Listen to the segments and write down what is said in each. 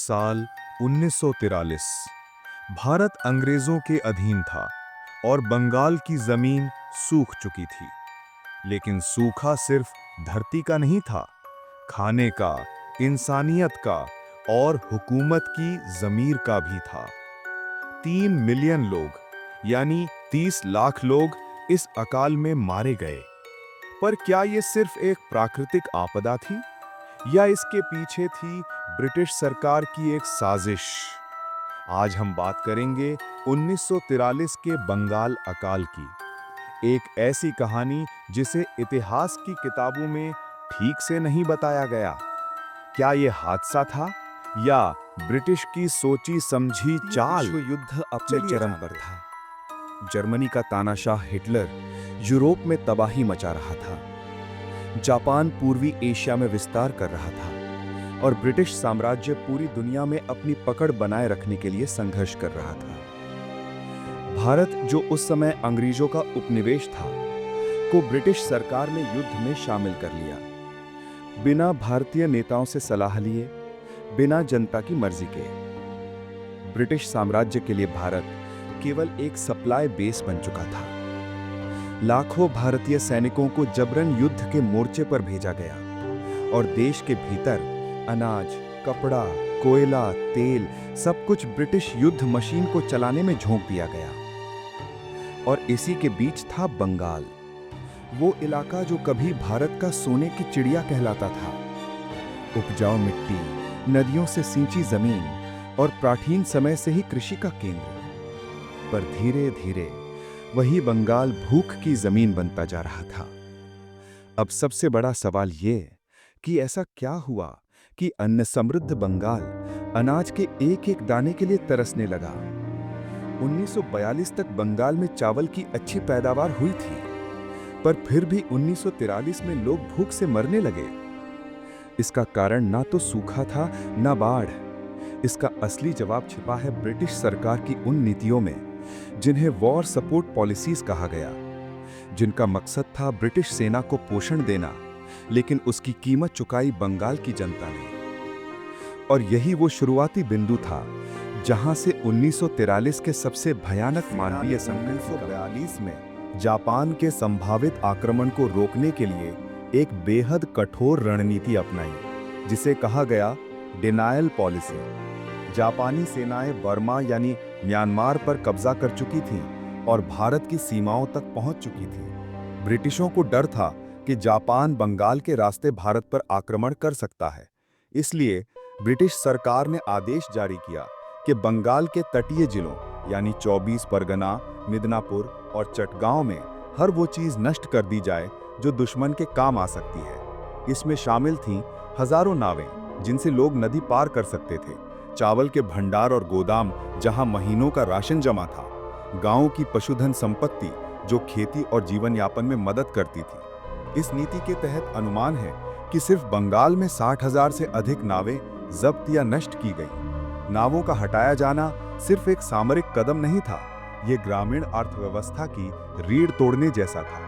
साल 1943। भारत अंग्रेजों के अधीन था और बंगाल की जमीन सूख चुकी थी। लेकिन सूखा सिर्फ धरती का नहीं था, खाने का, इंसानियत का और हुकूमत की ज़मीर का भी था। 3 मिलियन लोग यानी 30 लाख लोग इस अकाल में मारे गए। पर क्या ये सिर्फ एक प्राकृतिक आपदा थी या इसके पीछे थी ब्रिटिश सरकार की एक साजिश? आज हम बात करेंगे 1943 के बंगाल अकाल की, एक ऐसी कहानी जिसे इतिहास की किताबों में ठीक से नहीं बताया गया। क्या ये हादसा था या ब्रिटिश की सोची समझी चाल? विश्व युद्ध अपने चलिए चरम जानते पर हैं। था। जर्मनी का तानाशाह हिटलर यूरोप में तबाही मचा रहा था। जापान पूर्वी एशिया में विस्तार कर रहा था और ब्रिटिश साम्राज्य पूरी दुनिया में अपनी पकड़ बनाए रखने के लिए संघर्ष कर रहा था। भारत, जो उस समय अंग्रेजों का उपनिवेश था, को ब्रिटिश सरकार ने युद्ध में शामिल कर लिया। बिना भारतीय नेताओं से सलाह लिए, बिना जनता की मर्जी के। ब्रिटिश साम्राज्य के लिए भारत केवल एक सप्लाई बेस बन चुका था। लाखों भारतीय सैनिकों को जबरन युद्ध के मोर्चे पर भेजा गया और देश के भीतर अनाज, कपड़ा, कोयला, तेल सब कुछ ब्रिटिश युद्ध मशीन को चलाने में झोंक दिया गया। और इसी के बीच था बंगाल, वो इलाका जो कभी भारत का सोने की चिड़िया कहलाता था। उपजाऊ मिट्टी, नदियों से सिंची जमीन और प्राचीन समय से ही कृषि का केंद्र। पर धीरे धीरे वही बंगाल भूख की जमीन बनता जा रहा था। अब सबसे बड़ा सवाल ये कि ऐसा क्या हुआ कि अन्न समृद्ध बंगाल अनाज के एक एक दाने के लिए तरसने लगा। 1942 तक बंगाल में चावल की अच्छी पैदावार हुई थी, पर फिर भी 1943 में लोग भूख से मरने लगे। इसका कारण ना तो सूखा था ना बाढ़। इसका असली जवाब छिपा है ब्रिटिश सरकार की उन नीतियों में जिन्हें वॉर सपोर्ट पॉलिसीज कहा गया, जिनका मकसद था ब्रिटिश सेना को पोषण देना, लेकिन उसकी कीमत चुकाई बंगाल की जनता ने। और यही वो शुरुआती बिंदु था जहां से 1943 के सबसे भयानक मानवीय संकट 1942 में जापान के संभावित आक्रमण को रोकने के लिए एक बेहद कठोर रणनीति अपनाई, जिसे कहा गया डिनायल पॉलिसी। जापानी सेनाएं बर्मा यानी म्यांमार पर कब्जा कर चुकी थीं और भारत की सीमाओं तक पहुंच चुकी थी। ब्रिटिशों को डर था कि जापान बंगाल के रास्ते भारत पर आक्रमण कर सकता है। इसलिए ब्रिटिश सरकार ने आदेश जारी किया कि बंगाल के तटीय जिलों यानी 24 परगना, मिदनापुर और चटगांव में हर वो चीज नष्ट कर दी जाए जो दुश्मन के काम आ सकती है। इसमें शामिल थीं हजारों नावें जिनसे लोग नदी पार कर सकते थे, चावल के भंडार और गोदाम जहां महीनों का राशन जमा था, गांवों की पशुधन संपत्ति जो खेती और जीवन यापन में मदद करती थी। इस नीति के तहत अनुमान है कि सिर्फ बंगाल में 60,000 से अधिक नावें जब्त या नष्ट की गई। नावों का हटाया जाना सिर्फ एक सामरिक कदम नहीं था, ये ग्रामीण अर्थव्यवस्था की रीढ़ तोड़ने जैसा था,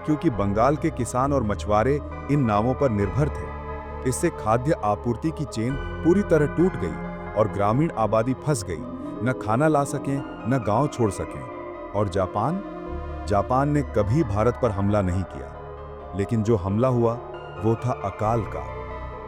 क्योंकि बंगाल के किसान और मछुआरे इन नावों पर निर्भर थे। इससे खाद्य आपूर्ति की चेन पूरी तरह टूट गई और ग्रामीण आबादी फंस गई, न खाना ला सकें न गांव छोड़ सकें। और जापान ने कभी भारत पर हमला नहीं किया, लेकिन जो हमला हुआ वो था अकाल का।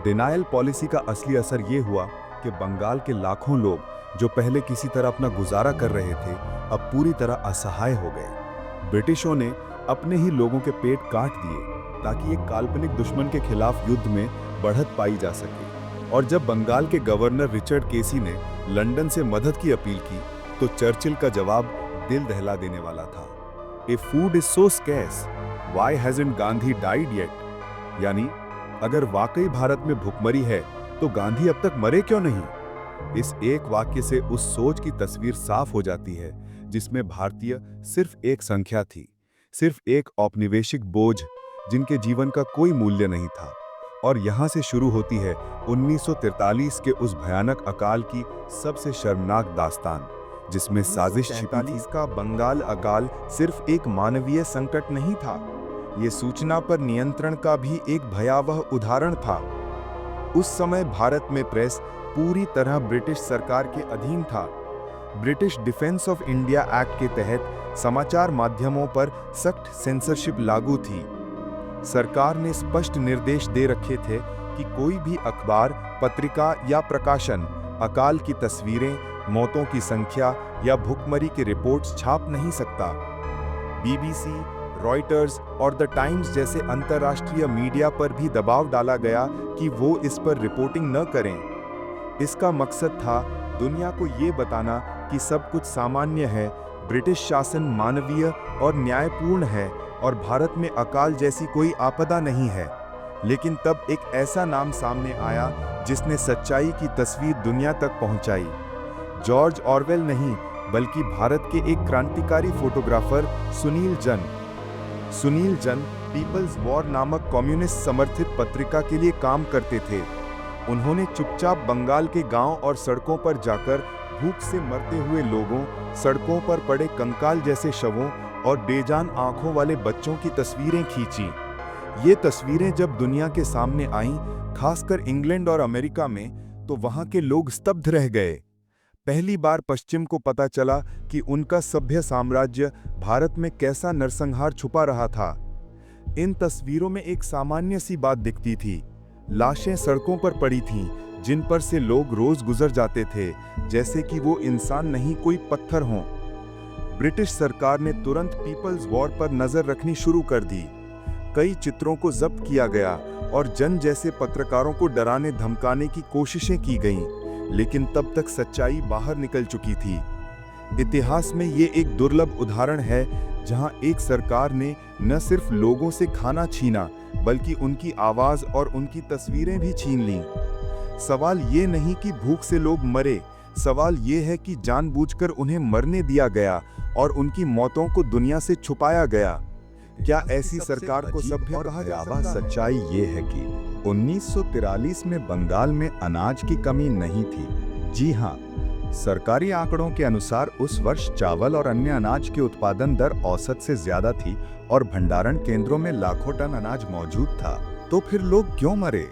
डिनायल पॉलिसी का असली असर ये हुआ कि बंगाल के लाखों लोग जो पहले किसी तरह अपना गुजारा कर रहे थे, अब पूरी तरह असहाय हो गए। ब्रिटिशों ने अपने ही लोगों के पेट काट दिए ताकि एक काल्पनिक दुश्मन के खिलाफ युद्ध में बढ़त पाई जा सके। और जब बंगाल के गवर्नर रिचर्ड केसी ने लंदन से मदद की अपील की, तो चर्चिल का जवाब दिल दहला देने वाला था। If food is so scarce, why hasn't Gandhi died yet? यानी अगर वाकई भारत में भुखमरी है तो गांधी अब तक मरे क्यों नहीं? इस एक वाक्य से उस सोच की तस्वीर साफ हो जाती है जिसमें भारतीय सिर्फ एक संख्या थी, सिर्फ एक औपनिवेशिक बोझ जिनके जीवन का कोई मूल्य नहीं था। और यहां से शुरू होती है 1943 के उस भयानक अकाल की सबसे शर्मनाक दास्तान, जिसमें साजिश छिपी थी। का बंगाल अकाल सिर्फ एक मानवीय संकट नहीं था, ये सूचना पर नियंत्रण का भी एक भयावह उदाहरण था। उस समय भारत में प्रेस पूरी तरह ब्रिटिश सरकार के अधीन था। British defence of India act के तहत समाचार माध्यमों पर सख्त सेंसरशिप लागू थी। सरकार ने स्पष्ट निर्देश दे रखे थे कि कोई भी अखबार, पत्रिका या प्रकाशन अकाल की तस्वीरें, मौतों की संख्या या भुखमरी के रिपोर्ट्स छाप नहीं सकता। बीबीसी, रॉयटर्स और द टाइम्स जैसे अंतर्राष्ट्रीय मीडिया पर भी दबाव डाला गया कि वो इस पर रिपोर्टिंग न करें। इसका मकसद था दुनिया को ये बताना कि सब कुछ सामान्य है, ब्रिटिश शासन मानवीय और न्यायपूर्ण है और भारत में अकाल जैसी कोई आपदा नहीं है। लेकिन तब एक ऐसा नाम सामने आया जिसने सच्चाई की तस्वीर दुनिया तक पहुंचाई। जॉर्ज ऑरवेल नहीं, बल्कि भारत के एक क्रांतिकारी फोटोग्राफर सुनील जन पीपल्स वॉर नामक कम्युनिस्ट समर्थित पत्रिका के लिए काम करते थे। उन्होंने चुपचाप बंगाल के गांव और सड़कों पर जाकर भूख से मरते हुए लोगों, सड़कों पर पड़े कंकाल जैसे शवों और बेजान आंखों वाले बच्चों की तस्वीरें खींची। ये तस्वीरें जब दुनिया के सामने आईं, खासकर इंग्लैंड और अमेरिका में, तो वहां के लोग स्तब्ध रह गए। पहली बार पश्चिम को पता चला कि उनका सभ्य साम्राज्य भारत में कैसा नरसंहार छुपा रहा था। इन तस्वीरों में एक सामान्य सी बात दिखती थी। लाशें सड़कों पर पड़ी थीं, जिन पर से लोग रोज गुजर जाते थे, जैसे कि वो इंसान नहीं कोई पत्थर हों। ब्रिटिश सरकार ने तुरंत पीपल्स वॉर पर नजर रखनी शुरू कर दी। कई चित्रों को जब्त किया गया और जन जैसे पत्रकारों को डराने धमकाने की कोशिशें की गईं, लेकिन तब तक सच्चाई बाहर निकल चुकी थी। इतिहास में ये एक दुर्लभ उदाहरण है जहां एक सरकार ने न सिर्फ लोगों से खाना छीना, बल्कि उनकी आवाज और उनकी तस्वीरें भी छीन लीं। सवाल ये नहीं कि भूख से लोग मरे, सवाल ये है कि जानबूझकर उन्हें मरने दिया गया और उनकी मौतों को दुनिया से छुपाया गया। क्या ऐसी सरकार को सभ्य कहा जा सकता है? सच्चाई ये है कि 1943 में बंगाल में अनाज की कमी नहीं थी। जी हाँ, सरकारी आंकड़ों के अनुसार उस वर्ष चावल और अन्य अनाज की उत्पादन दर औसत से ज्यादा थी और भंडारण केंद्रों में लाखों टन अनाज मौजूद था। तो फिर लोग क्यों मरे?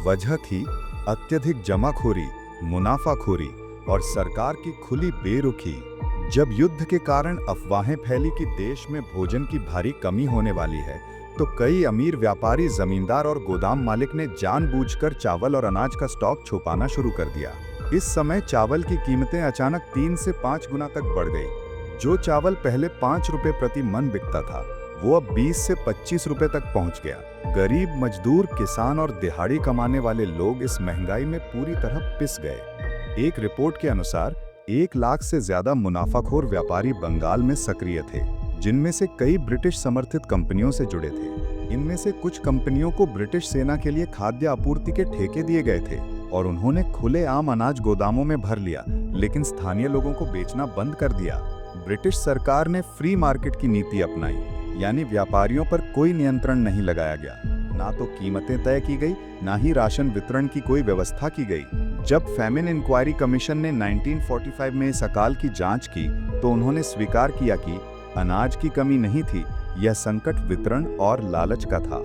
वजह थी अत्यधिक जमाखोरी, मुनाफाखोरी और सरकार की खुली बेरुखी। जब युद्ध के कारण अफवाहें फैली कि देश में भोजन की भारी कमी होने वाली है, तो कई अमीर व्यापारी, जमींदार और गोदाम मालिक ने जानबूझकर चावल और अनाज का स्टॉक छुपाना शुरू कर दिया। इस समय चावल की कीमतें अचानक 3 से 5 गुना तक बढ़ गई। जो चावल पहले 5 रुपए प्रति मन बिकता था, वो अब 20 से 25 रुपए तक पहुंच गया। गरीब, मजदूर, किसान और दिहाड़ी कमाने वाले लोग इस महंगाई में पूरी तरह पिस गए। एक रिपोर्ट के अनुसार 1 लाख से ज्यादा मुनाफाखोर व्यापारी बंगाल में सक्रिय थे, जिनमें से कई ब्रिटिश समर्थित कंपनियों से जुड़े थे। इनमें से कुछ कंपनियों को ब्रिटिश सेना के लिए खाद्य आपूर्ति के ठेके दिए गए थे और उन्होंने खुलेआम अनाज गोदामों में भर लिया, लेकिन स्थानीय लोगों को बेचना बंद कर दिया। ब्रिटिश सरकार ने फ्री मार्केट की नीति अपनाई, यानी व्यापारियों पर कोई नियंत्रण नहीं लगाया गया। ना तो कीमतें तय की गई, ना ही राशन वितरण की कोई व्यवस्था की गई। जब फैमिन इंक्वायरी कमीशन ने 1945 में इस अकाल की जांच की, तो उन्होंने स्वीकार किया कि अनाज की कमी नहीं थी, यह संकट वितरण और लालच का था।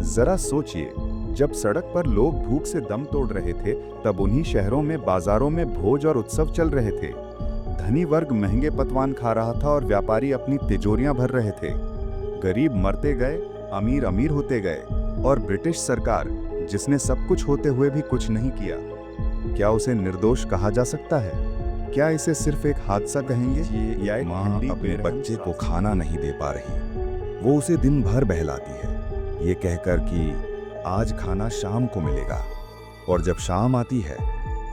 जरा सोचिए, जब सड़क पर लोग भूख से दम तोड़ रहे थे, तब उन्हीं शहरों में बाजारों में भोज और उत्सव चल रहे थे। धनी वर्ग महंगे पकवान खा रहा था और व्यापारी अपनी तिजोरियां भर रहे थे। गरीब मरते गए, अमीर अमीर होते गए, और ब्रिटिश सरकार, जिसने सब कुछ होते हुए भी कुछ नहीं किया, क्या उसे निर्दोष कहा जा सकता है? क्या इसे सिर्फ एक हादसा कहेंगे या एक माँ ठंडी अपने बेरहम बच्चे को खाना नहीं दे पा रही, वो उसे दिन भर बहलाती है, ये कहकर कि आज खाना शाम को मिलेगा, और जब शाम आती है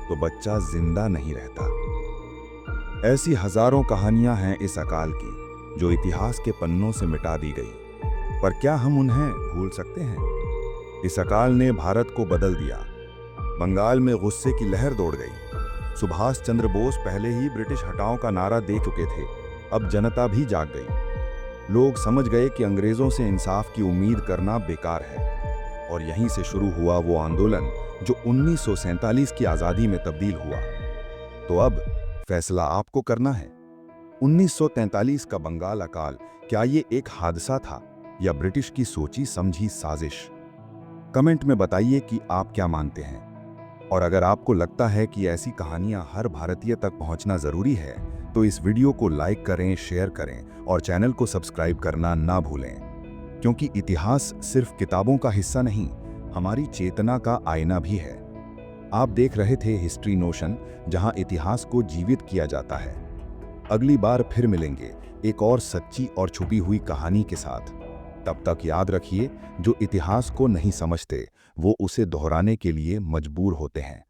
तो बच्चा जिंदा नहीं रहता। ऐसी हजारों कहानियां हैं इस अकाल की, जो इतिहास के पन्नों से मिटा दी गई। पर क्या हम उन्हें भूल सकते हैं? इस अकाल ने भारत को बदल दिया। बंगाल में गुस्से की लहर दौड़ गई। सुभाष चंद्र बोस पहले ही ब्रिटिश हटाओ का नारा दे चुके थे, अब जनता भी जाग गई। लोग समझ गए कि अंग्रेजों से इंसाफ की उम्मीद करना बेकार है, और यहीं से शुरू हुआ वो आंदोलन जो 1947 की आज़ादी में तब्दील हुआ। तो अब फैसला आपको करना है। 1943 का बंगाल अकाल, क्या ये एक हादसा था या ब्रिटिश की सोची समझी साजिश? कमेंट में बताइए कि आप क्या मानते हैं। और अगर आपको लगता है कि ऐसी कहानियां हर भारतीय तक पहुंचना जरूरी है, तो इस वीडियो को लाइक करें, शेयर करें और चैनल को सब्सक्राइब करना ना भूलें। क्योंकि इतिहास सिर्फ किताबों का हिस्सा नहीं, हमारी चेतना का आईना भी है। आप देख रहे थे हिस्ट्री नोशन, जहां इतिहास को जीवित किया जाता है। अगली बार फिर मिलेंगे एक और सच्ची और छुपी हुई कहानी के साथ। तब तक याद रखिए, जो इतिहास को नहीं समझते वो उसे दोहराने के लिए मजबूर होते हैं।